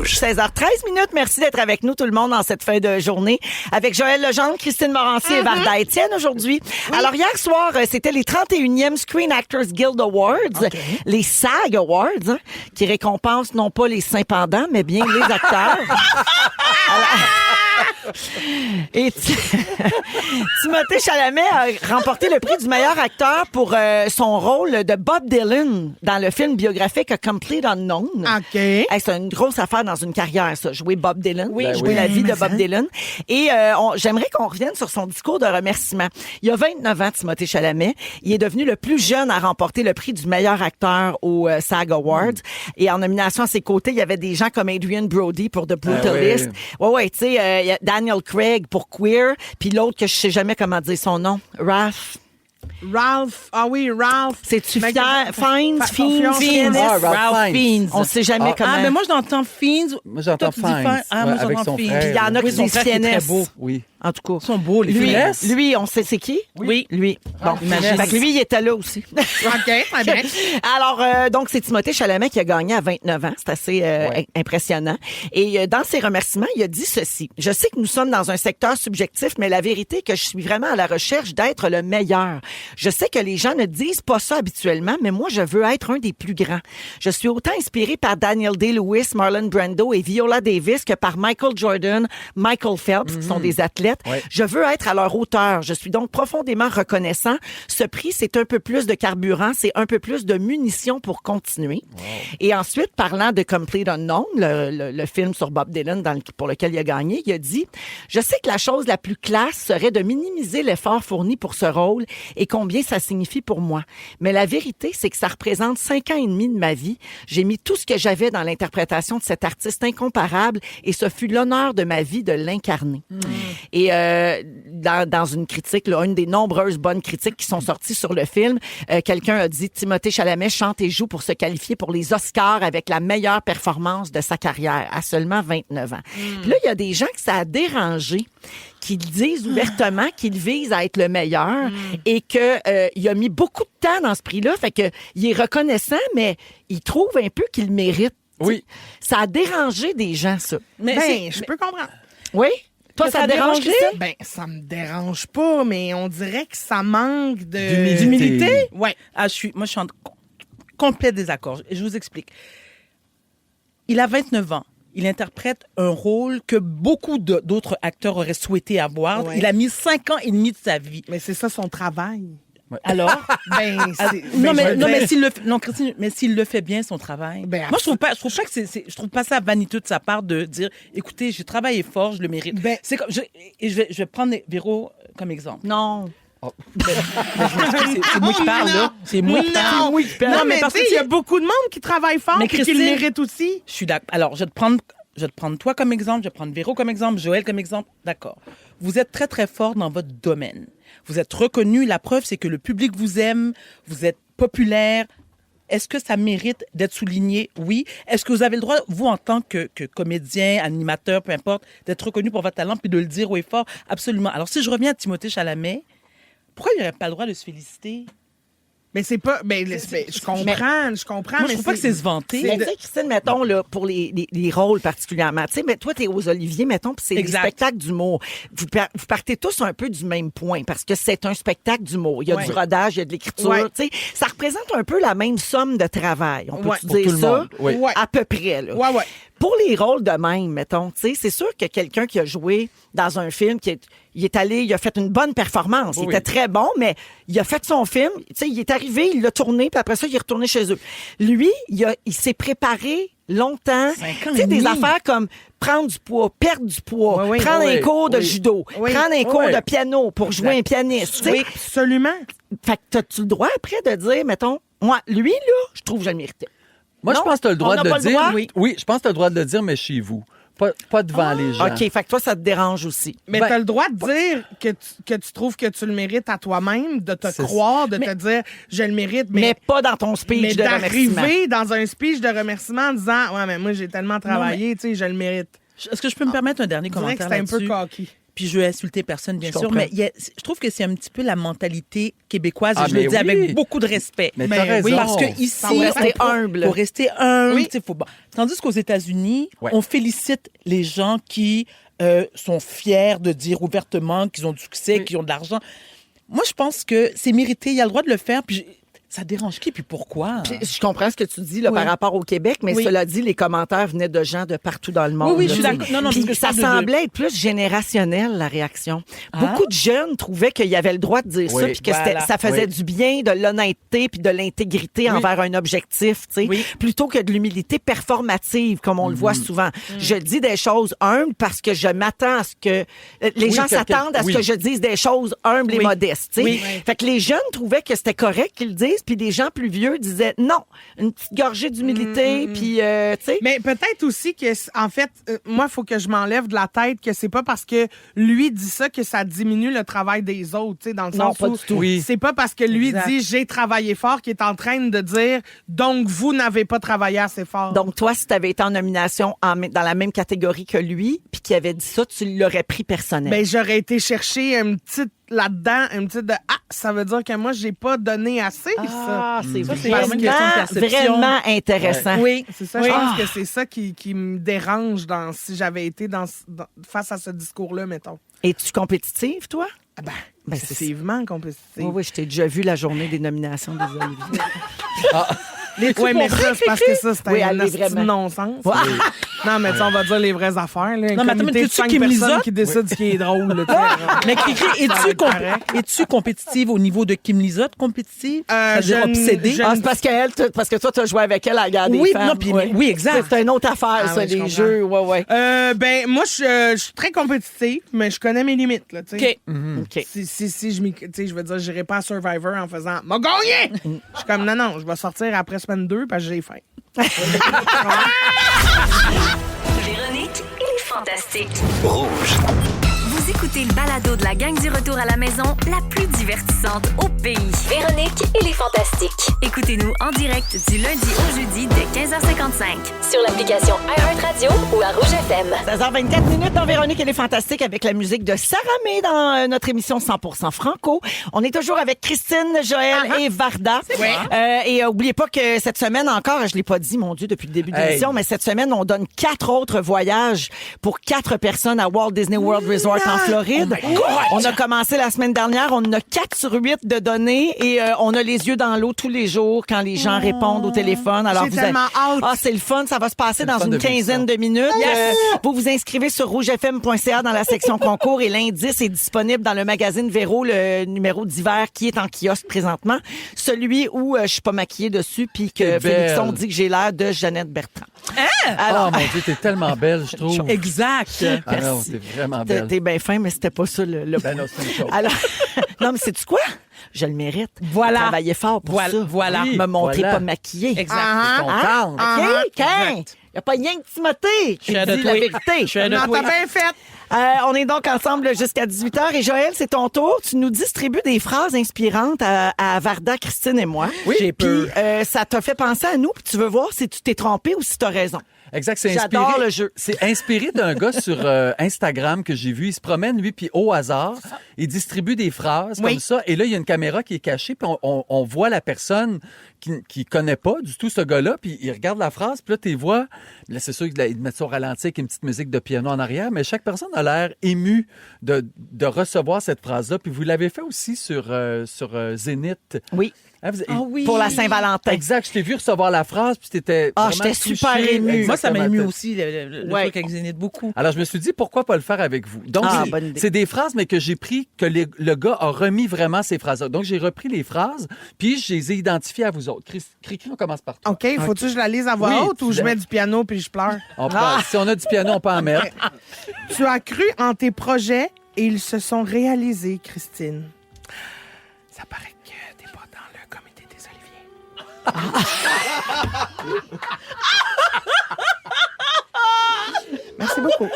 Rouge, 16h13. Merci d'être avec nous, tout le monde, en cette fin de journée. Avec Joël Legendre, Christine Morancy et Varda Étienne aujourd'hui. Alors, hier soir, c'était les 31e Screen Actors Guild Awards, les SAG Awards, hein, qui récompensent non pas les seins pendants, mais bien les acteurs. Et Timothée Chalamet a remporté le prix du meilleur acteur pour son rôle de Bob Dylan dans le film biographique A Complete Unknown. OK. Hey, c'est une grosse affaire dans une carrière, ça, jouer Bob Dylan, jouer la vie de Bob Dylan. Et j'aimerais qu'on revienne sur son discours de remerciement. Il y a 29 ans, Timothée Chalamet, il est devenu le plus jeune à remporter le prix du meilleur acteur au SAG Awards. Et en nomination à ses côtés, il y avait des gens comme Adrian Brody pour The Brutalist. Ouais, tu sais, Daniel Craig pour Queer, puis l'autre que je sais jamais comment dire son nom, Ralph. C'est-tu Fiennes? Ralph Fiennes. On sait jamais comment. Ah, mais moi, je l'entends Fiennes. Moi, j'entends Fiennes. Moi, avec j'entends son Fiennes. frère. Puis il y en a qui disent Fiennes. Oui. En tout cas. Ils sont beaux, les filles. Lui, on sait c'est qui? Oui. Lui. Bon, imagine. Fait que lui, il était là aussi. OK, très bien. Alors, donc, c'est Timothée Chalamet qui a gagné à 29 ans. C'est assez impressionnant. Et dans ses remerciements, il a dit ceci. Je sais que nous sommes dans un secteur subjectif, mais la vérité est que je suis vraiment à la recherche d'être le meilleur. Je sais que les gens ne disent pas ça habituellement, mais moi, je veux être un des plus grands. Je suis autant inspiré par Daniel Day-Lewis, Marlon Brando et Viola Davis que par Michael Jordan, Michael Phelps, qui sont des athlètes. Ouais. Je veux être à leur hauteur. Je suis donc profondément reconnaissant. Ce prix, c'est un peu plus de carburant, c'est un peu plus de munitions pour continuer. Wow. Et ensuite, parlant de Complete Unknown, le film sur Bob Dylan pour lequel il a gagné, il a dit « Je sais que la chose la plus classe serait de minimiser l'effort fourni pour ce rôle et combien ça signifie pour moi. Mais la vérité, c'est que ça représente 5 ans et demi de ma vie. J'ai mis tout ce que j'avais dans l'interprétation de cet artiste incomparable et ce fut l'honneur de ma vie de l'incarner. Et dans une critique, là, une des nombreuses bonnes critiques qui sont sorties sur le film, quelqu'un a dit « Timothée Chalamet chante et joue pour se qualifier pour les Oscars avec la meilleure performance de sa carrière à seulement 29 ans. Puis là, il y a des gens que ça a dérangé qui disent ouvertement qu'il vise à être le meilleur et qu'il a mis beaucoup de temps dans ce prix-là. Fait que il est reconnaissant, mais il trouve un peu qu'il le mérite. Oui. Ça a dérangé des gens, ça. Mais je peux comprendre. Oui? Toi, ça te dérange, Christine? Ben, ça me dérange pas, mais on dirait que ça manque D'humilité? Ouais. Moi, je suis en complet désaccord. Je vous explique. Il a 29 ans. Il interprète un rôle que beaucoup d'autres acteurs auraient souhaité avoir. Ouais. Il a mis 5 ans et demi de sa vie. Mais c'est ça son travail. Alors? Christine, mais s'il le fait bien, son travail. Moi, je trouve pas que je trouve pas ça vaniteux de sa part de dire, écoutez, j'ai travaillé fort, je le mérite. C'est comme, je vais prendre Véro comme exemple. Non. C'est moi qui parle, là. C'est moi qui parle. Non, mais parce qu'il y a beaucoup de monde qui travaille fort et qui le mérite aussi. Je suis d'accord. Alors, je vais te prendre toi comme exemple, je vais prendre Véro comme exemple, Joël comme exemple. D'accord. Vous êtes très, très fort dans votre domaine. Vous êtes reconnu. La preuve, c'est que le public vous aime. Vous êtes populaire. Est-ce que ça mérite d'être souligné? Oui. Est-ce que vous avez le droit, vous, en tant que comédien, animateur, peu importe, d'être reconnu pour votre talent puis de le dire haut et fort? Absolument. Alors, si je reviens à Timothée Chalamet, pourquoi il n'aurait pas le droit de se féliciter? Mais c'est pas. Je comprends. Moi, je trouve pas que c'est se vanter. Mais tu sais, Christine, mettons, là, pour les rôles particulièrement. Tu sais, mais toi, t'es aux Oliviers, mettons, puis c'est des spectacles d'humour. Vous partez tous un peu du même point parce que c'est un spectacle d'humour. Il y a du rodage, il y a de l'écriture. Tu sais, ça représente un peu la même somme de travail. On peut dire ça? À peu près, là. Ouais. Pour les rôles de même, mettons, tu sais, c'est sûr que quelqu'un qui a joué dans un film, il est allé, il a fait une bonne performance. Il était très bon, mais il a fait son film. Tu sais, il est arrivé, il l'a tourné, puis après ça, il est retourné chez eux. Lui, il s'est préparé longtemps. Tu sais, des affaires comme prendre du poids, perdre du poids, prendre un cours de judo, prendre un cours de piano pour jouer un pianiste. Oui, absolument. Fait que t'as-tu le droit après de dire, mettons, moi, lui, là, je trouve que je le méritais. Moi, je pense que tu as le droit de le dire. Oui. Oui, je pense que tu as le droit de le dire, mais chez vous. Pas devant les gens. OK, fait que toi, ça te dérange aussi. Mais t'as le droit de dire que tu trouves que tu le mérites à toi-même, de te croire, de te dire « je le mérite », mais pas dans ton speech de remerciement. d'arriver dans un speech de remerciement en disant « ouais, mais moi, j'ai tellement travaillé, tu sais, je le mérite ». Est-ce que je peux me permettre un dernier commentaire C'est un peu là-dessus? cocky. puis je veux insulter personne, bien Je sûr, comprends. mais je trouve que c'est un petit peu la mentalité québécoise, et Ah, je le mais dis oui. avec beaucoup de respect. Mais t'as raison. oui, parce que ici, Faut rester humble. Faut rester humble. Oui. tu sais, Tandis qu'aux États-Unis, Ouais. on félicite les gens qui sont fiers de dire ouvertement qu'ils ont du succès, qu'ils ont de l'argent. Moi, je pense que c'est mérité. Il y a le droit de le faire. Puis ça dérange qui? Puis pourquoi? Puis, je comprends ce que tu dis là, Oui. par rapport au Québec, mais Oui. cela dit, les commentaires venaient de gens de partout dans le monde. Oui, là, je suis tu sais. d'accord. Non, non, Puis parce que je ça parle de- semblait être plus générationnel, la réaction. Ah. Beaucoup de jeunes trouvaient qu'il y avait le droit de dire ça, Oui. puis que Voilà. ça faisait Oui. du bien, de l'honnêteté, puis de l'intégrité envers un objectif, tu sais, Oui. plutôt que de l'humilité performative, comme on le voit souvent. Je dis des choses humbles parce que je m'attends à ce que les Oui, gens quelqu'un- s'attendent à ce oui. que je dise des choses humbles et Oui. modestes, tu sais. Oui. Fait que les jeunes trouvaient que c'était correct qu'ils le disent, puis les gens plus vieux disaient non, une petite gorgée d'humilité, puis tu sais. Mais peut-être aussi que, en fait, moi, il faut que je m'enlève de la tête que c'est pas parce que lui dit ça que ça diminue le travail des autres, tu sais, dans le Non, sens pas où du tout. Oui. c'est pas parce que lui Exact. dit j'ai travaillé fort qu'il est en train de dire donc vous n'avez pas travaillé assez fort. Donc, toi, si tu avais été en nomination dans la même catégorie que lui, puis qu'il avait dit ça, tu l'aurais pris personnel. Ben, j'aurais été chercher une petite là-dedans, une petite de ça veut dire que moi, j'ai pas donné assez, ça. Ah, c'est Ça, c'est vraiment une question de perception. vraiment intéressant. Oui. C'est ça, Oui. je pense que c'est ça qui me dérange si j'avais été face à ce discours-là, mettons. Es-tu compétitive, toi? Ah ben, Ben, c'est excessivement compétitif. Oui, oui, je t'ai déjà vu la journée des nominations des Olivier. Oui, mais ça, c'est parce que ça, c'est Oui, un elle est hostie de vraiment. non-sens. Ouais. Non, mais tu sais, on va dire les vraies affaires. Là. Non, mais attends, mais comité de t'es-tu 5 Kim personnes Lizotte? qui décide ce qui est drôle. Là, tu sais. Mais Cricri, Ça va être correct. es-tu compétitive au niveau de Kim Lizotte, compétitive? C'est-à-dire je- obsédée? je- Ah, c'est parce que toi, tu as joué avec elle à la Garde des Oui, femmes. non, puis- oui, exact. C'est une autre affaire, Ah ça, oui, je les comprends. jeux. Ouais, ouais. Ben, moi, je suis très compétitive, mais je connais mes limites. Là, tu sais. OK. OK. Si je tu sais, je veux dire, j'irai pas à Survivor en faisant « M'a gagné! » Je suis comme « Non, je vais sortir après semaine 2 parce que j'ai faim. Véronique et les Fantastiques. Vous écoutez le balado de la gang du retour à la maison, la plus divertissante au pays. Véronique et les Fantastiques. Écoutez-nous en direct du lundi au jeudi dès 15h55. Sur l'application iHeartRadio ou à Rouge FM. 16h24 minutes dans Véronique et les Fantastiques avec la musique de Sarah May dans notre émission 100% Franco. On est toujours avec Christine, Joël et Varda. Et oubliez pas que cette semaine encore, je l'ai pas dit, mon Dieu, depuis le début de Hey. l'émission, mais cette semaine, on donne 4 autres voyages pour 4 personnes à Walt Disney World Resort en Floride. On a commencé la semaine dernière, on en a 4 sur 8 de données et on a les yeux dans l'eau tous les jours quand les gens répondent au téléphone. Alors J'ai vous tellement hâte. Ah, c'est le fun, ça va se passer dans le fun une de vivre quinzaine ça. de minutes. Vous vous inscrivez sur rougefm.ca dans la section concours et l'indice est disponible dans le magazine Véro, le numéro d'hiver qui est en kiosque présentement. Celui où je suis pas maquillée dessus puis que T'es belle. Félixon dit que j'ai l'air de Jeannette Bertrand. Oh mon Dieu, t'es tellement belle, je trouve. Exact. Ah non, Merci. t'es vraiment belle. T'es bien fin, mais c'était pas ça le Ben non, c'est une chose. Alors, non, mais c'est-tu quoi? Je le mérite. Voilà. Travailler fort pour Voilà, ça. voilà. Me montrer Voilà. pas maquillée. Exact. Hein? Contente. OK? Quand? Il n'y a pas rien que Timothée qui Je suis dit de la toi. vérité. Je suis de Non, toi. t'as bien fait. On est donc ensemble jusqu'à 18h. Et Joël, c'est ton tour. Tu nous distribues des phrases inspirantes à Varda, Christine et moi. Oui. J'ai peur. Puis ça t'a fait penser à nous. Puis tu veux voir si tu t'es trompé ou si tu as raison. Exact, c'est J'adore inspiré. le jeu. C'est inspiré d'un gars sur Instagram que j'ai vu. Il se promène, lui, puis au hasard, il distribue des phrases Oui. comme ça. Et là, il y a une caméra qui est cachée, puis on voit la personne qui connaît pas du tout ce gars-là, puis il regarde la phrase, puis là, tu vois. Là, c'est sûr qu'ils mettent ça au ralenti avec une petite musique de piano en arrière, mais chaque personne a l'air émue de recevoir cette phrase-là. Puis vous l'avez fait aussi sur Zénith. Oui. Hein, oui. Pour la Saint-Valentin. Exact, je t'ai vu recevoir la phrase, puis t'étais Ah, vraiment j'étais touché. super émue. Moi, ça m'a ému Exactement. aussi, le Ouais. truc avec Zénith, beaucoup. Alors, je me suis dit, pourquoi pas le faire avec vous? Donc, Ah, bonne idée. c'est des phrases, mais que j'ai pris, que le gars a remis vraiment ces phrases-là. Donc, j'ai repris les phrases, puis je les ai identifiées à vous autres. Cricri, on commence par toi. OK, faut-tu que je la lise à voix Oui, haute ou tu je la- mets du piano puis je pleure? Si on a du piano, on peut en mettre. Tu as cru en tes projets et ils se sont réalisés, Christine. Ça paraît que t'es pas dans le comité des Oliviers. Merci beaucoup.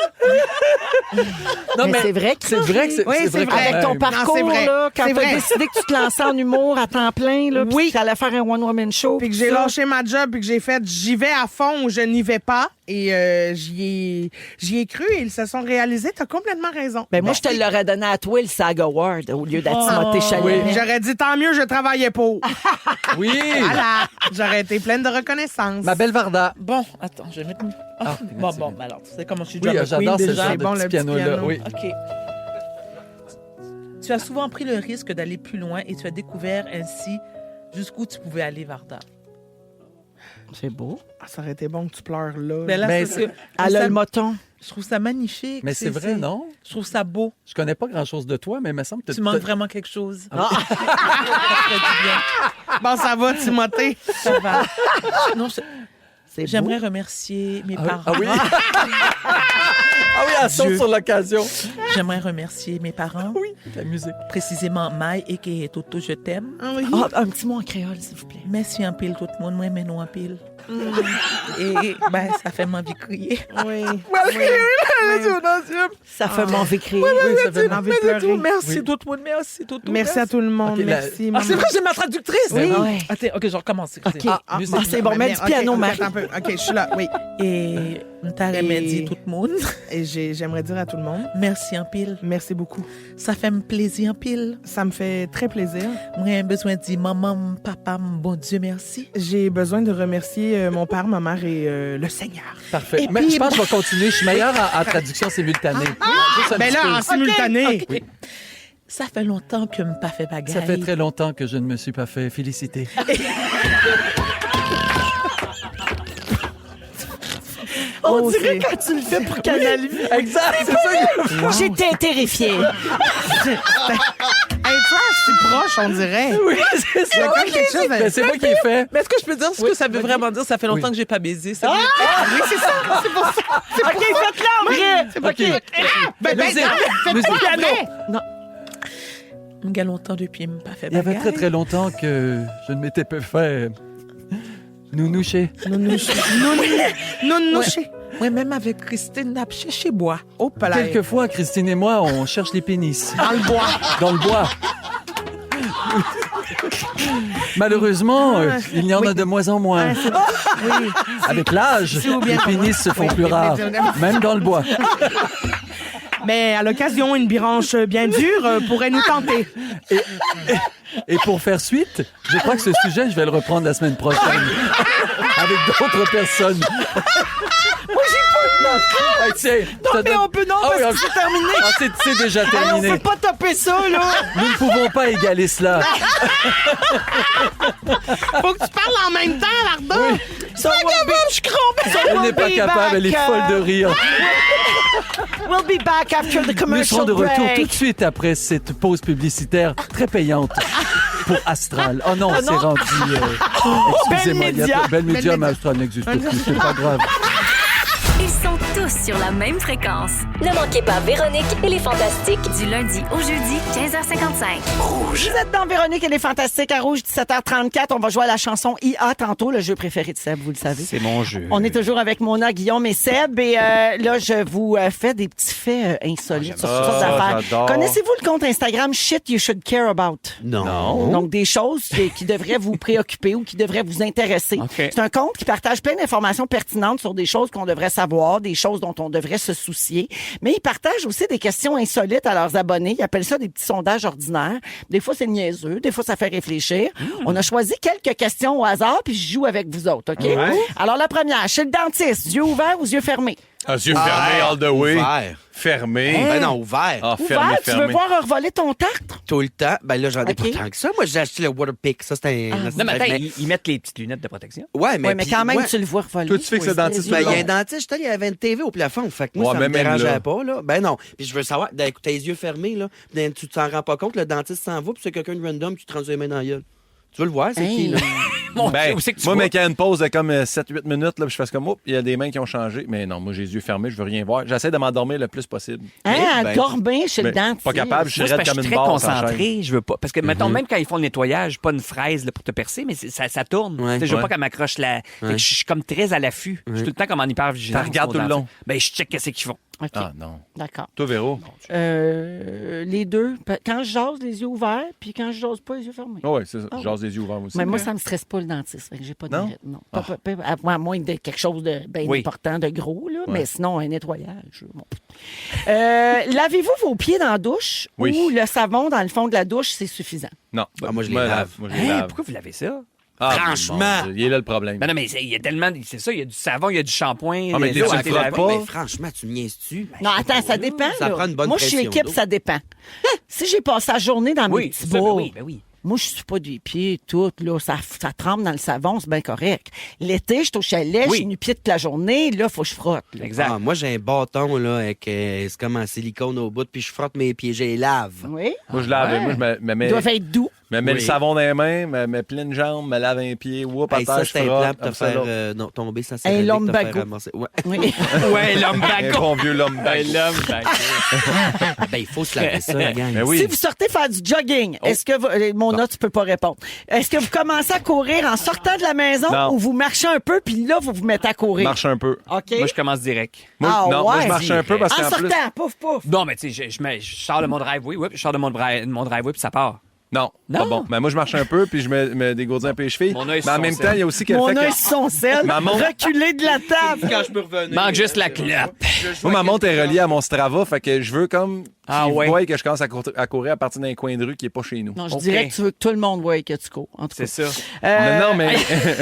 Non, mais c'est vrai que c'est vrai que Oui, c'est c'est vrai. Avec ton même. parcours, Non, c'est vrai. là, quand C'est tu as vrai. décidé que tu te lançais en humour à temps plein, là, puis Oui. que tu allais faire un one-woman show. Puis que puis j'ai ça. lâché ma job puis que j'ai fait j'y vais à fond ou je n'y vais pas. Et j'y ai cru et ils se sont réalisés. T'as complètement raison. Ben, moi, je te l'aurais donné à toi, le SAG Award, au lieu d'à Timothée Chalamet. J'aurais dit tant mieux, je travaillais pour. Oui! Voilà. J'aurais été pleine de reconnaissance. Ma belle Varda. Bon, attends, je vais mettre... Ah, bon, merci. ben alors, tu sais comment je suis Oui, drama j'adore queen ce déjà. genre de bon, petit le petit piano-là. piano. Oui. OK. Tu as souvent pris le risque d'aller plus loin et tu as découvert ainsi jusqu'où tu pouvais aller, Varda. C'est beau. Ah, ça aurait été bon que tu pleures là. Mais là, Mais c'est parce que Elle a ça- le moton. je trouve ça magnifique. Mais c'est vrai, non? Je trouve ça beau. Je connais pas grand-chose de toi, mais il me semble que Tu manques vraiment quelque chose. Ah. Ça ferait du bien. Bon, ça va, Timothée. Ça va. Non, C'est j'aimerais beau. remercier mes Ah parents. oui? Ah oui, elle saute Dieu. sur l'occasion. J'aimerais remercier mes parents. Oui, la musique. Précisément, Maï et Toto, je t'aime. Ah oui. Ah, un petit mot en créole, s'il vous plaît. Merci en pile tout le monde, moi, mais non en pile. Et ben, ça fait m'envie de crier. Oui. Ça fait m'envie crier. Oui, ça fait J'ai envie de pleurer. Merci Oui. tout le monde, merci tout le monde. Merci à tout le monde. Ok, Merci. Ah, c'est maman. vrai, j'ai ma traductrice. Oui. Ouais. Attends, OK, je recommence. OK. Ah, musique. c'est bon. Mets du piano, OK, Marie. attends un peu. OK, je suis là. Oui. Et t'as Et- remercié tout le monde. Et j'aimerais dire à tout le monde, Merci en pile. merci beaucoup. Ça fait me plaisir en pile. Ça me fait très plaisir. Moi, j'ai besoin de dire maman, papa, bon Dieu, merci. J'ai besoin de remercier mon père, ma mère et le Seigneur. Parfait. Et Mais puis- je pense que je vais continuer. Je suis meilleure en traduction simultanée. Juste un Ben petit là, peu. en simultané. OK. Ça fait longtemps que je me pas fait bagaille. Ça fait très longtemps que je ne me suis pas fait féliciter. On Oh, dirait c'est- quand tu le fais pour Canal Vie. Exact, c'est ça. J'étais terrifiée. Hey, trash, c'est proche, on dirait. Oui, c'est Il y a ça. comme quelque chose Ben, c'est moi qui ai fait. Mais est-ce que je peux dire ce que ça veut vraiment dire? Ça fait longtemps que j'ai pas baisé. Ça veut dire- Oui, c'est ça. C'est pour ça. OK, faites-le en vrai. OK. Ben, Musique. faites Musique. pas après. Il y a longtemps depuis, je me pas fait Il y avait bagaille. très, très longtemps que je ne m'étais pas fait nounoucher. Nounouché. Ouais, même avec Christine, n'a chez bois. Oh, palais. Quelquefois, Christine et moi, on cherche les pénis. Dans le bois. Dans le bois. Malheureusement, il y en a de moins en moins. Oui. Avec l'âge, ou bien les non. pénis se font Oui, plus oui, rares, oui, oui. même dans le bois. Mais à l'occasion, une biranche bien dure pourrait nous tenter. Et pour faire suite, je crois que ce sujet, je vais le reprendre la semaine prochaine. Avec d'autres personnes. Moi, j'ai pas eu tiens, Non, mais on peut, non, Ah parce oui, que ok. c'est terminé. Ah, c'est déjà Hey, on terminé. peut pas topper ça, là. Nous ne pouvons pas égaler cela. Faut que tu parles en même temps, Varda. So je crampe. Elle n'est pas capable, elle est folle de rire. We'll be back after the Nous commercial serons de retour break. tout de suite après cette pause publicitaire très payante pour Astral. Oh non, c'est rendu... excusez-moi, il y a- Média. Belle Média, Belle mais Astral n'existe plus, c'est pas grave. Ils sont tous sur la même fréquence. Ne manquez pas Véronique et les Fantastiques. Du lundi au jeudi, 15h55. Vous êtes dans Véronique, elle est fantastique à Rouge, 17h34. On va jouer à la chanson IA tantôt, le jeu préféré de Seb, vous le savez. C'est mon jeu. On est toujours avec Mona, Guillaume et Seb. Et là, je vous fais des petits faits insolites sur toutes sortes d'affaires. j'adore. Connaissez-vous le compte Instagram Shit You Should Care About? Non. Donc, des choses qui devraient vous préoccuper ou qui devraient vous intéresser. OK. C'est un compte qui partage plein d'informations pertinentes sur des choses qu'on devrait savoir, des choses dont on devrait se soucier. Mais ils partagent aussi des questions insolites à leurs abonnés. Ils appellent ça des petits sondages ordinaires. Des fois, c'est niaiseux. Des fois, ça fait réfléchir. On a choisi quelques questions au hasard, puis je joue avec vous autres, OK? Ouais. Alors, la première, chez le dentiste, yeux ouverts ou yeux fermés? Yeux fermés all the way. Ouvert. Fermé. Ben non, ouvert. Ah, Ouvert, fermé, tu veux fermé. voir revoler ton tartre? Tout le temps. Ben là, j'en ai OK. pas tant que ça. Moi, j'ai acheté le Waterpik. Ça, c'était un... Non, mais attends, ils mettent les petites lunettes de protection. Ouais, mais... Oui, mais puis- quand même, ouais. tu le vois revoler. Toi, tu fixes le dentiste Ben, il y a un long. dentiste, il y avait une TV au plafond. Fait que moi, Ouais, ça me mais même dérangeait là. pas, là. Ben non. Puis je veux savoir, écoute, tes yeux fermés, là. Puis tu t'en rends pas compte, le dentiste s'en va, puis c'est quelqu'un de random qui te transmet les mains dans la gueule. Tu veux le voir, c'est Hey. qui, là? Mon Ben, Dieu, où c'est que tu moi, vas? mais quand il y a une pause de comme 7-8 minutes, là, puis je fais comme, oh, il y a des mains qui ont changé. Mais non, moi, j'ai les yeux fermés, je veux rien voir. J'essaie de m'endormir le plus possible. Hein, Ben, dormir chez le ben, dentiste. pas capable, je Moi, suis c'est parce raide que je comme suis une très barre. concentré, je veux pas. Parce que, mettons, même quand ils font le nettoyage, pas une fraise là, pour te percer, mais ça tourne. Ouais. Tu sais, je veux Ouais. pas qu'elle m'accroche la. Fait que je suis comme très à l'affût. Je suis tout le temps comme en hyper vigilance. T'en regardes tout le long. Ben, je check qu'est-ce qu'ils font. OK. Ah non. D'accord. Toi, Véro? Les deux. Quand je jase, les yeux ouverts, puis quand je jase pas, les yeux fermés. Oui, c'est ça. Ah. Jase des yeux ouverts aussi. Mais moi, ça me stresse pas le dentiste. Fait que j'ai pas de Non? mérite. Non. À moins de quelque chose de bien Oui. important, de gros, là. Mais sinon, un nettoyage. Bon. Lavez-vous vos pieds dans la douche Oui. ou le savon dans le fond de la douche, c'est suffisant? Non. moi, je les me lave. Moi, je les lave. Pourquoi vous l'avez ça? Ah, Franchement. mon Dieu, il est là le problème. Ben non, mais il y a tellement. C'est ça, il y a du savon, il y a du shampoing. Ah, mais des tu eaux le à frottes laver. pas? Mais franchement, tu me niaises-tu? Non, attends, ça dépend. Ça là. prend une bonne Moi, je suis pression équipe, d'eau. ça dépend. Si j'ai passé la journée dans mes Oui, petits c'est ça, ben bas, oui, ben oui. moi, je suis pas des pieds, tout, là, ça trempe dans le savon, c'est bien correct. L'été, je suis au chalet, Oui. je suis nu-pied toute la journée, là, faut que je frotte. là. Exact. Ah, moi, j'ai un bâton, là, avec, c'est comme en silicone au bout, puis je frotte mes pieds, je les lave. Oui. Moi, je lave. Moi, je me Ils doivent être doux. mets le Oui. savon dans les mains, me mets plein de jambes, me lave un pied, whoop, à Hey, terre, ça, je c'est un frotte, plan pour te comme ça, faire là. non, tomber sans Un céramique, te faire lumbago. ramasser. Ouais. Oui. Ouais, l'homme Un bon vieux l'homme bague. Ah, ben, il faut se laver ça, la gang. Ben oui. Si vous sortez faire du jogging, est-ce que Mona, tu peux pas répondre. Est-ce que vous commencez à courir en sortant de la maison Non. ou vous marchez un peu puis là vous vous mettez à courir? Marche un peu. OK. Moi, je commence direct. Moi, Ah, non, moi, ouais. je marche un peu parce En qu'en plus... sortant, pouf pouf. Non, mais tu sais, je sors de mon driveway, je sors de mon driveway, puis ça part. Non, pas bon. Mais moi, je marche un peu, puis je me dégourdis un peu les chevilles. Mon œil Mais en sur même son temps, sel. il y a aussi qu'elle Mon fait œil que... sur son sel, Ma montre- reculé de la table. Quand je peux revenir. Manque juste la clope. Moi, ma montre est reliée à mon Strava, fait que je veux comme Ah qu'ils ouais. voient que je commence à courir à partir d'un coin de rue qui est pas chez nous. Non, je OK. dirais que tu veux que tout le monde voie que tu cours. En tout cas. C'est ça. Non, mais...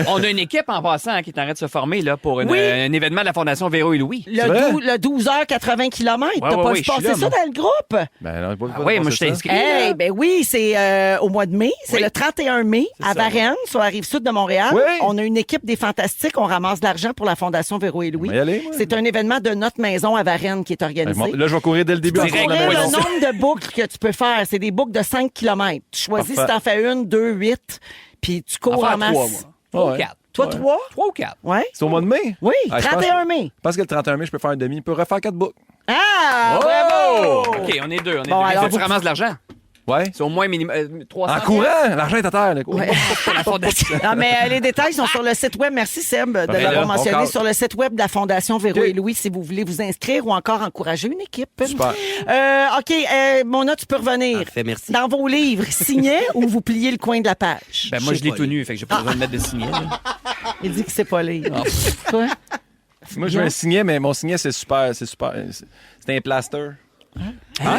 On a une équipe en passant qui est en train de se former là, pour Oui. un événement de la Fondation Véro et Louis. vrai? Le 12h80 km. Ouais, T'as ouais, pas ouais, dû je suis passer là, ça moi. dans le groupe? Ben non, pas Oui, moi, je t'ai inscrit. Hey, là. ben oui, c'est au mois de mai. C'est Oui. le 31 mai à ça. Varennes, sur la rive sud de Montréal. Oui. On a une équipe des Fantastiques. On ramasse de l'argent pour la Fondation Véro et Louis. On va y aller, moi. C'est un événement de notre maison à Varennes qui est organisé. Là, je vais courir dès le début. Tu en peux Direct, sortant de courir la le maison. nombre de boucles que tu peux faire. C'est des boucles de 5 km. Tu choisis Parfait. si t'en fais une, 2, 8, puis tu cours en masse. 3, moi. 3 ou Ouais. 4. Toi, 3? 3 ou 4. Ouais. C'est au mois de mai? Oui, Ah, je 31 mai. Je pense que le 31 mai, je peux faire un demi. Je peux refaire 4 boucles. Ah, bravo! OK, on est deux. Bon, alors, tu vous- ramasses de l'argent. Ouais. C'est au moins minimum 300. En courant! L'argent est à terre. Là. Pour la Fondation. Non, mais les détails sont sur le site web. Merci, Seb, de Ben l'avoir là, mentionné. encore. Sur le site web de la Fondation Véro OK. et Louis, si vous voulez vous inscrire ou encore encourager une équipe. Super. OK, Mona, tu peux revenir. Parfait, merci. Dans vos livres, signet ou vous pliez le coin de la page? Ben, moi, je l'ai pas, tout nu, fait que j'ai pas besoin de mettre de signet. là. Il dit que c'est pas lire. Quoi? Moi, je veux un signet, mais mon signet, c'est super. C'est un plaster.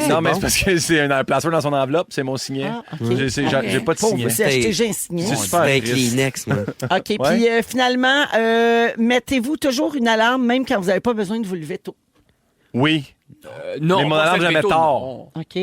Non, mais c'est parce que c'est un plaster dans son enveloppe, c'est mon signet. Ah, OK. J'ai pas de Pauvre, signet. c'est acheté, j'ai un signet. C'est On super dirait un triste. Kleenex, moi. OK, puis finalement, mettez-vous toujours une alarme, même quand vous n'avez pas besoin de vous lever tôt. Oui. Non, Mais mon pas alarme, se lever jamais tôt, tard. non. OK?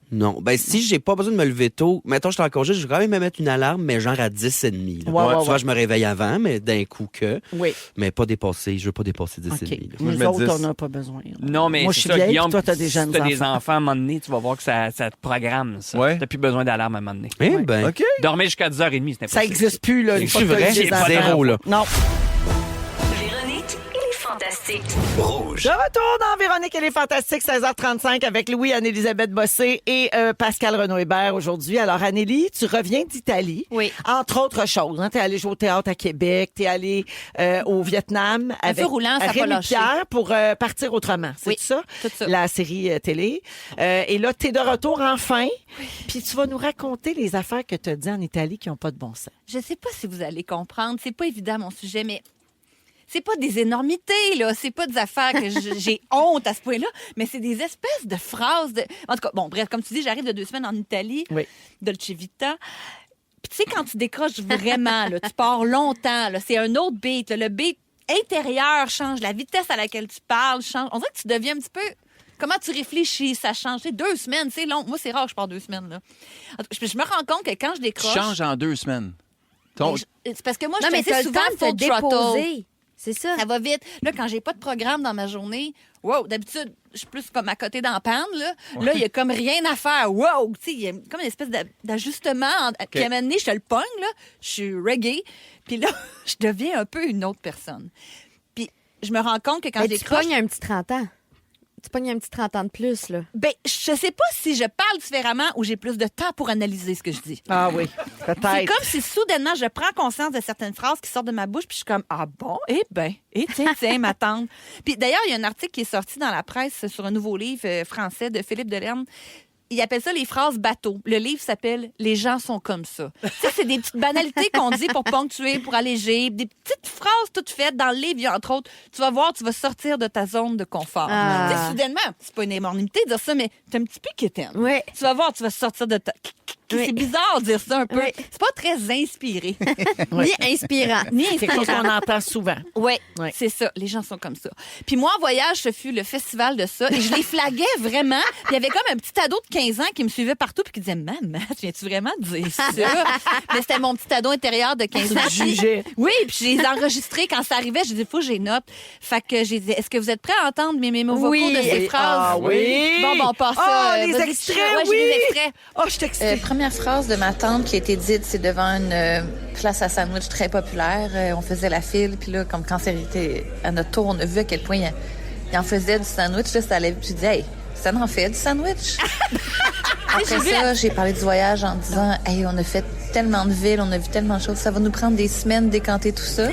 Non. Ben, si j'ai pas besoin de me lever tôt, mettons, je suis en congé, je vais quand même me mettre une alarme, mais genre à 10h30. là. Ouais, ouais, Soit ouais. je me réveille avant, mais d'un coup que. Oui. Mais pas dépasser. Je veux pas dépasser 10h30. OK. là. Moi, je Nous mets autres, 10. on n'a pas besoin. Non, mais Moi, je c'est suis ça, vieille, Guillaume, puis toi, t'as des jeunes si t'as des enfants. enfants, à un moment donné, tu vas voir que ça te programme, ça. Ouais. T'as plus besoin d'alarme à un moment donné. Eh ben. OK. Dormir jusqu'à 10h30, c'est impossible. Ça n'existe plus, là. une C'est fois que t'as vrai? eu des enfants. Zéro, là. Non. Véronique et les Fantastiques. De retour dans Véronique et les Fantastiques, 16h35 avec Louis, Anne-Élisabeth Bossé et Pascal Renaud-Hébert aujourd'hui. Alors, Annélie, tu reviens d'Italie. Oui. Entre autres choses. Hein, tu es allée jouer au théâtre à Québec, tu es allée au Vietnam avec feu roulant, ça a pas Rémi lâché. Pierre pour Partir autrement. C'est Oui, ça? tout ça. La série télé. Et là, tu es de retour enfin. Puis tu vas nous raconter les affaires que tu as dit en Italie qui n'ont pas de bon sens. Je sais pas si vous allez comprendre. C'est pas évident, mon sujet, mais c'est pas des énormités, là. C'est pas des affaires que j'ai honte à ce point-là, mais c'est des espèces de phrases. En tout cas, bon, bref, comme tu dis, j'arrive de 2 semaines en Italie, Oui. Dolce Vita. Puis tu sais, quand tu décroches vraiment, là, tu pars longtemps, là, c'est un autre beat. Là. Le beat intérieur change, la vitesse à laquelle tu parles change. On dirait que tu deviens un petit peu... Comment tu réfléchis, ça change. Tu sais, 2 semaines, c'est long. Moi, c'est rare que je pars 2 semaines. Là. En tout cas, je me rends compte que quand je Tu décroche... changes en 2 semaines. Mais c'est parce que moi, Non, je mais fais t'as le souvent temps de te full throttle. déposer. C'est ça. Ça va vite. Là, quand j'ai pas de programme dans ma journée, wow, d'habitude, je suis plus comme à côté dans la panne, là. Là, il y a comme rien à faire. Wow! Tu sais, il y a comme une espèce d'ajustement. Puis à un moment donné, je te le pogne, là. Je suis reggae. Puis là, je deviens un peu une autre personne. Puis je me rends compte que quand Mais je tu décroche... pognes un petit 30 ans. Tu pognes un petit 30 ans de plus, là. Ben, je sais pas si je parle différemment ou j'ai plus de temps pour analyser ce que je dis. Ah oui, C'est peut-être. comme si soudainement je prends conscience de certaines phrases qui sortent de ma bouche puis je suis comme ah bon tiens ma tante. Puis d'ailleurs il y a un article qui est sorti dans la presse sur un nouveau livre français de Philippe Delerme. Il appelle ça les phrases bateaux. Le livre s'appelle « Les gens sont comme ça ». Tu sais, c'est des petites banalités qu'on dit pour ponctuer, pour alléger. Des petites phrases toutes faites. Dans le livre, il y a entre autres, tu vas voir, tu vas sortir de ta zone de confort. Ah. Tu sais, soudainement, c'est pas une énormité de dire ça, mais t'es un petit peu quétaine. Oui. Tu vas voir, tu vas sortir de ta... Oui. C'est bizarre de dire ça un peu. Oui. C'est pas très inspiré. Ni inspirant. Ni C'est quelque chose inspirant. qu'on entend souvent. Oui, Ouais. c'est ça. Les gens sont comme ça. Puis moi, en voyage, ce fut le festival de ça. Et je les flaguais vraiment. Puis il y avait comme un petit ado de 15 ans qui me suivait partout puis qui disait « Maman, tu viens-tu vraiment de dire ça? » Mais c'était mon petit ado intérieur de 15 ans. Tu le jugeais. Oui, puis je les ai enregistrés. Quand ça arrivait, je disais « Faut que j'ai note. » Fait que j'ai dit « Est-ce que vous êtes prêts à entendre mes mémos vocaux Oui. de ces phrases? Ah oui. Bon, on passe ça. Ah, les Vas-y, extraits, ouais, j'ai oui. des extraits. Oh, je t'excite. Première phrase de ma tante qui a été dite, c'est devant une place à sandwich très populaire. On faisait la file, puis là, comme quand c'était à notre tour, on a vu à quel point il en faisait du sandwich. Là, ça allait, puis je dis, hey, ça en fait du sandwich. Après ça, j'ai parlé du voyage en disant, hey, on a fait tellement de villes, on a vu tellement de choses, ça va nous prendre des semaines décanter tout ça.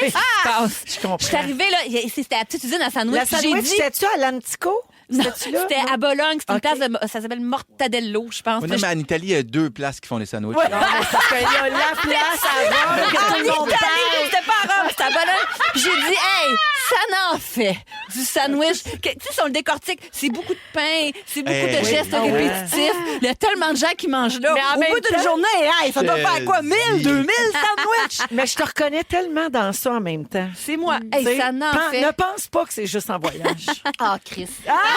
Je comprends. Je suis arrivée, là, c'était à la petite usine à sandwich. La puis j'ai sandwich, dit- c'était-tu à l'Antico? Non, C'était-tu là? c'était à Bologne. C'était Ok. une place de... Ça s'appelle Mortadello, je pense. Oui, non, mais en Italie, il y a 2 places qui font les sandwichs. Ouais, non, mais ça fait là, la place à Rome que tout le monde parle. C'était pas à Rome, c'était à Bologne. Puis j'ai dit, hey, ça n'en fait du sandwich. Tu sais, si on le décortique, c'est beaucoup de pain, c'est beaucoup de gestes répétitifs. Il y a tellement de gens qui mangent là. Mais en Au même bout d'une temps- journée, hey, ça doit faire quoi? 1000, 2000 sandwichs? Mais je te reconnais tellement dans ça en même temps. C'est moi. Hey, T'sais, ça n'en fait. Ne pense pas que c'est juste en voyage. Ah, Chris.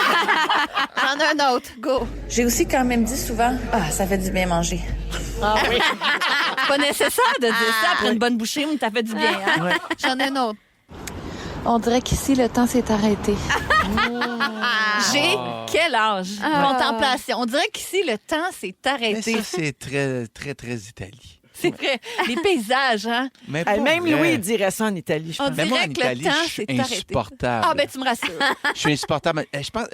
J'en ai un autre. Go. J'ai aussi quand même dit souvent, ah, ça fait du bien manger. Ah oui. C'est pas nécessaire de dire ça après une bonne bouchée, mais t'as fait du bien, hein? J'en ai un autre. On dirait qu'ici, le temps s'est arrêté. J'ai quel âge? Ah. Contemplation. On dirait qu'ici, le temps s'est Mais arrêté. ça, c'est très, très, très Italie. C'est vrai. Les paysages, hein? Mais Hey, pas même vrai. Louis il dirait ça en Italie, je On pense. Mais moi, en dirait que le Italie, temps je suis s'est arrêté. insupportable. Ah, ben tu me rassures. Je suis insupportable. Je pense...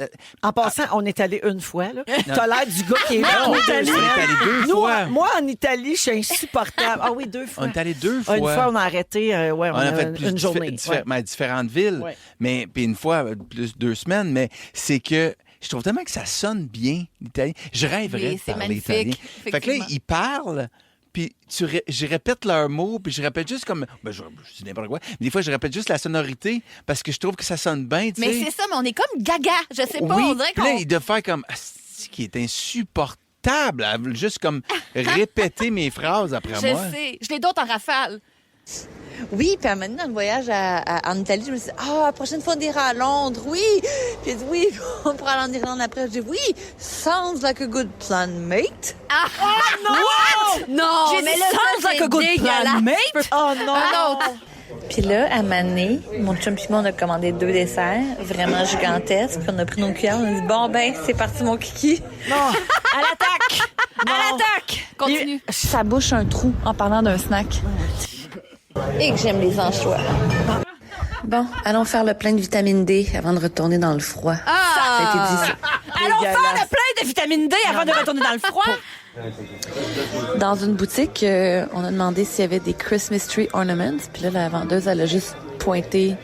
En passant, on est allé une fois. Là. T'as l'air du gars qui est Non, venu on est allé 2 Nous, fois. moi, en Italie, je suis insupportable. Ah oui, 2 fois. On est allé 2 Ah, fois. une fois, on a arrêté on On a fait une journée. différentes villes, Ouais. mais puis une fois, plus 2 semaines, mais c'est que je trouve tellement que ça sonne bien, l'italien. Je rêverais Oui, de c'est parler magnifique, italien. Fait que là, effectivement. ils parlent, puis je répète leurs mots, puis je répète juste comme... Ben, je dis n'importe quoi, mais des fois, je répète juste la sonorité, parce que je trouve que ça sonne bien, tu sais. Mais c'est ça, mais on est comme gaga. Je sais pas, Oui, on dirait puis là, qu'on... ils doivent faire comme... Ah, c'est qui est insupportable, à juste comme répéter mes phrases après Je moi. sais. Je l'ai d'autres en rafale. Oui, puis à un moment donné, dans le voyage en Italie, je me suis dit, ah, la prochaine fois, on ira à Londres, oui. Puis j'ai dit, oui, on pourra aller en Irlande après. Je dis, oui, sounds like a good plan, mate. Ah, non! What? Non, J'ai mais dit là, ça, sounds like c'est a good plan, dégueulasse. mate. Oh non! Un autre. Puis là, à Mané, mon chum et moi, on a commandé 2 desserts, vraiment gigantesques. Puis on a pris nos cuillères, on a dit, bon, ben, c'est parti, mon kiki. Non! À l'attaque! À l'attaque! Continue. Ça bouche un trou en parlant d'un snack. Et que j'aime les anchois. Bon, allons faire le plein de vitamine D avant de retourner dans le froid. Ça a été dit, ça. Allons faire le plein de vitamine D avant de retourner dans le froid. Dans une boutique, on a demandé s'il y avait des Christmas tree ornaments. Puis là, la vendeuse, elle a juste pointé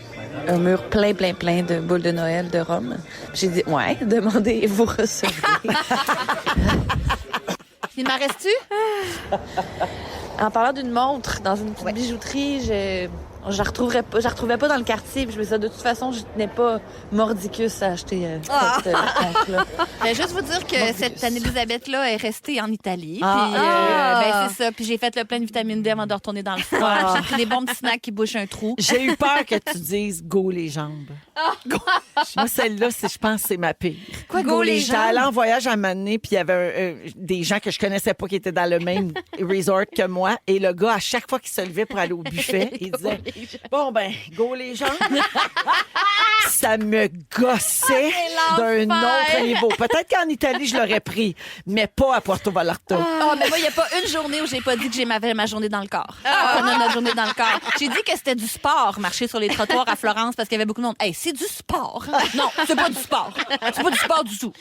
un mur plein de boules de Noël de Rome. Puis j'ai dit, ouais, demandez et vous recevrez. Il m'en reste-tu? En parlant d'une montre dans une petite bijouterie, je la retrouvais pas dans le quartier. Puis je me disais, de toute façon, je tenais pas mordicus à acheter cette montre-là. Je vais juste vous dire que cette Anne-Elisabeth-là est restée en Italie. Ah. Puis, ben, c'est ça. Puis j'ai fait le plein de vitamine D avant de retourner dans le froid. J'ai pris des bons petits snacks qui bouchent un trou. J'ai eu peur que tu dises go les jambes. Moi, celle-là, je pense que c'est ma pire. Quoi, go les J'étais allée jambes? en voyage à Mané, puis il y avait des gens que je connaissais pas qui étaient dans le même resort que moi. Et le gars, à chaque fois qu'il se levait pour aller au buffet, il disait Bon, ben, go les gens. Ça me gossait d'un autre niveau. Peut-être qu'en Italie, je l'aurais pris, mais pas à Puerto Vallarta. Oh, mais moi, il n'y a pas une journée où j'ai pas dit que j'avais ma journée dans le corps. On a notre journée dans le corps. J'ai dit que c'était du sport, marcher sur les trottoirs à Florence parce qu'il y avait beaucoup de monde. Hey, c'est du sport. Non, c'est pas du sport. C'est pas du sport du tout.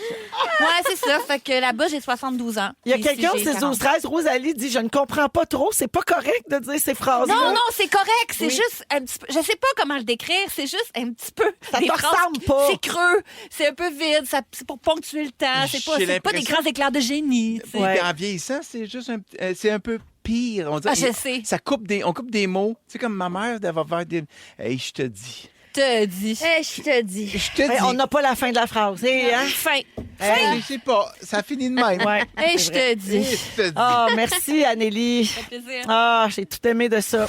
Ouais, c'est ça. Fait que là-bas, j'ai 72 ans. Il y a Puis quelqu'un au ici, j'ai 12-13, Rosalie dit « Je ne comprends pas trop, c'est pas correct de dire ces phrases-là. » Non, c'est correct. C'est juste un petit peu. Je sais pas comment le décrire. C'est juste un petit peu. Ça des te phrases ressemble pas. C'est creux. C'est un peu vide. C'est pour ponctuer le temps. C'est pas des l'impression- grands éclairs de génie. tu sais. Puis en vieillissant, c'est juste c'est un peu pire. On dirait, Ah, je sais. on coupe des mots. Tu sais, comme ma mère d'avoir faire des. Hey, je te dis. Te dis. Je te dis. Je te dis. Hey, on n'a pas la fin de la phrase. Hey, hein? Fin. Hey, je sais pas. Ça finit de même. Ouais. Hey, je te dis. Hey, je te dis. Ah, merci, Anneli. Ça fait plaisir. Ah, j'ai tout aimé de ça.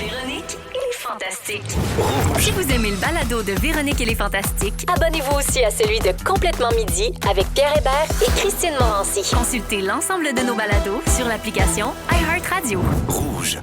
Véronique et les Fantastiques. Si vous aimez le balado de Véronique et les Fantastiques, Abonnez-vous aussi à celui de Complètement Midi avec Pierre Hébert et Christine Morancy. consultez l'ensemble de nos balados sur l'application iHeartRadio. Rouge.